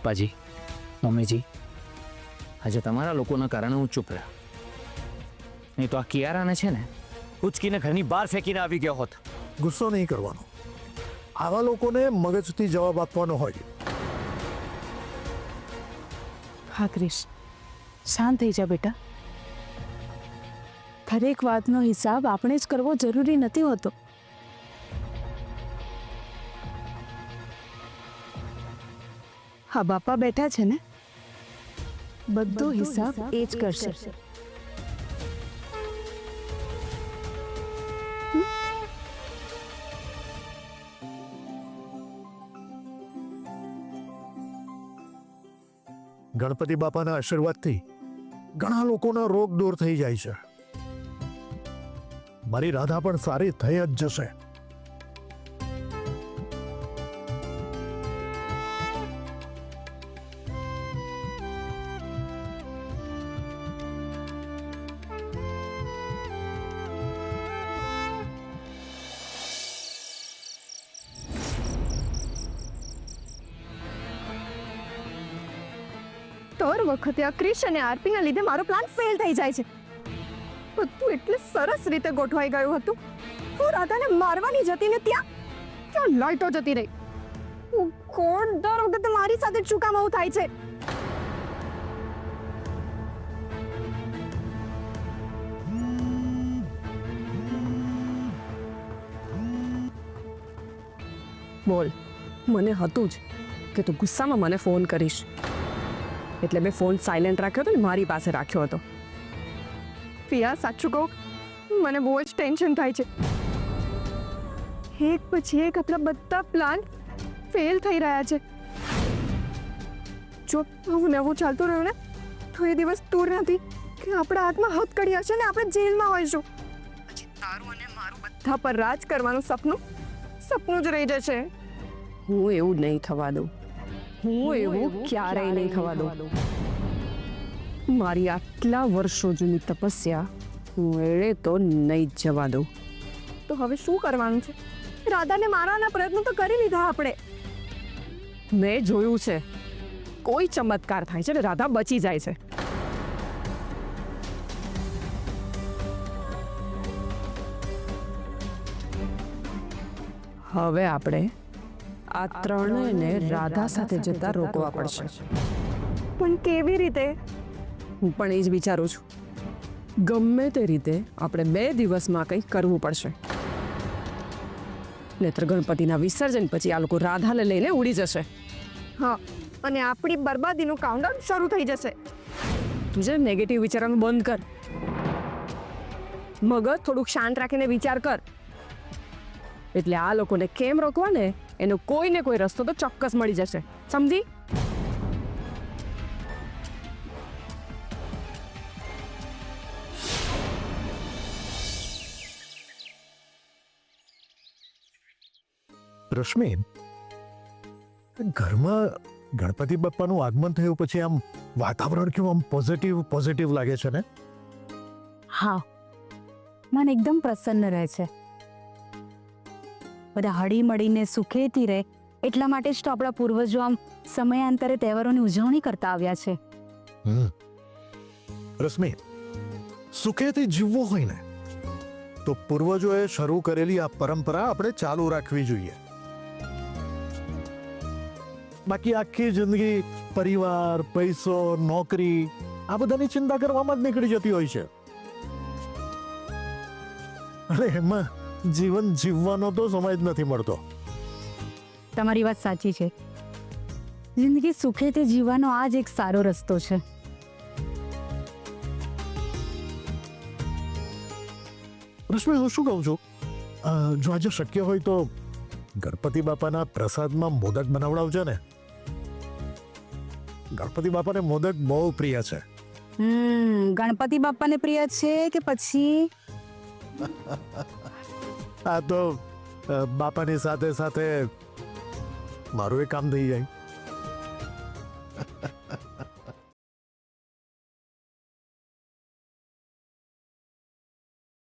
પપ્પાજી, મમ્મીજી, આજે તમારા લોકોના કારણે હું ચૂપ રહ્યો. નહીં તો આ કિયારાને છે ને ઉચકીને ઘરની બહાર ફેંકીને આવી ગયો હોત. ગુસ્સો નહીં કરવાનો. આવા લોકોને મગજથી જવાબ આપવાનો હોય. હા ક્રિશ, શાંત થઈ જા બેટા. દરેક વાતનો હિસાબ આપણે જ કરવો જરૂરી નથી હોતો. હા, બાપા બેઠા છે ને, બધો હિસાબ એ જ કરશે. ગણપતિ બાપાના આશીર્વાદથી ઘણા લોકોના રોગ દૂર થઈ જાય છે. મારી રાધા પણ સારી થઈ જ જશે. દર વખતે આ ક્રિશ અને આરપીના લીધે મારો પ્લાન ફેલ થઈ જાય છે. બધું એટલે સરસ રીતે ગોઠવાઈ ગયું હતું. હું રાધાને મારવાની જતી ને ત્યાં લાઈટો જતી રહી. હું કોણ દર વખતે મારી સાથે જ શું કામ આવું થાય છે? બોલ, મને હતું જ કે તું ગુસ્સામાં મને ફોન કરીશ, એટલે મેં ફોન સાયલેન્ટ રાખ્યો હતો ને મારી પાસે રાખ્યો હતો. પિયા, સાચું કહું, મને બહુ જ ટેન્શન થાય છે. એક પછી એક આપણા બધા પ્લાન ફેલ થઈ રહ્યા છે. જો આવું નવું ચાલતું રહ્યું ને તો એ દિવસ દૂર નથી કે આપણા હાથમાં હથકડી હશે ને આપણે જેલમાં હોઈશું. પછી તારું અને મારું બધા પર રાજ કરવાનું સપનું જ રહી જશે. હું એવું નહીં થવા દઉં. હું એવું ક્યારેય નહીં થવા દઉં. મારી આટલા વર્ષો જૂની તપસ્યા હું એળે તો નહીં જ જવા દઉં. તો હવે શું કરવાનું છે? રાધાને મારવાના પ્રયત્નો તો કરી લીધા આપણે. મેં જોયું છે, કોઈ ચમત્કાર થાય છે ને રાધા બચી જાય છે. હવે આપણે આ ત્રણેયને રાધા સાથે જતા રોકવા પડશે. પણ કેવી રીતે? હું પણ એ જ વિચારું છું. ગમે તે રીતે આપણે 2 દિવસમાં કંઈક કરવું પડશે. નહીતર ગણપતિના વિસર્જન પછી આ લોકો રાધાને લઈને ઉડી જશે. હા, અને આપણી બરબાદીનું કાઉન્ટડાઉન શરૂ થઈ જશે. તું જે નેગેટિવ વિચારવાનું બંધ કર. મગજ થોડુંક શાંત રાખીને વિચાર કર. એટલે આ લોકોને કેમ રોકવા ને એનો કોઈ ને કોઈ રસ્તો તો ચોક્કસ મળી જશે. સમજી? રશ્મિ, ઘરમાં ગણપતિ બાપ્પાનું આગમન થયું પછી આમ વાતાવરણ કેવું આમ પોઝિટિવ લાગે છે ને? હા, મન એકદમ પ્રસન્ન રહે છે. બધા હળી મળીને સુખેથી રહે એટલા માટે જ તો આપણા પૂર્વજો આમ સમયાંતરે તહેવારોની ઉજવણી કરતા આવ્યા છે. રશ્મિ, સુખેથી જીવવું હોય ને તો પૂર્વજોએ શરૂ કરેલી આ પરંપરા આપણે ચાલુ રાખવી જોઈએ. બાકી આખી જિંદગી પરિવાર, પૈસો, નોકરી આ બધાની ચિંતા કરવામાં જ નીકળી જતી હોય છે. અને એમાં જીવન જીવવાનો તો સમય જ નથી મળતો. તમારી વાત સાચી છે. જિંદગી સુખેથી જીવવાનો આ જ એક સારો રસ્તો છે. રશ્મિ, હું શું કહું છું, જો આજે શક્ય હોય તો ગણપતિ બાપાના પ્રસાદમાં મોદક બનાવડાવજો ને. ગણપતિ બાપાને મોદક બહુ પ્રિય છે. ગણપતિ બાપાને પ્રિય છે કે પછી આ તો બાપાની સાથે સાથે મારું એ કામ થઈ જાય.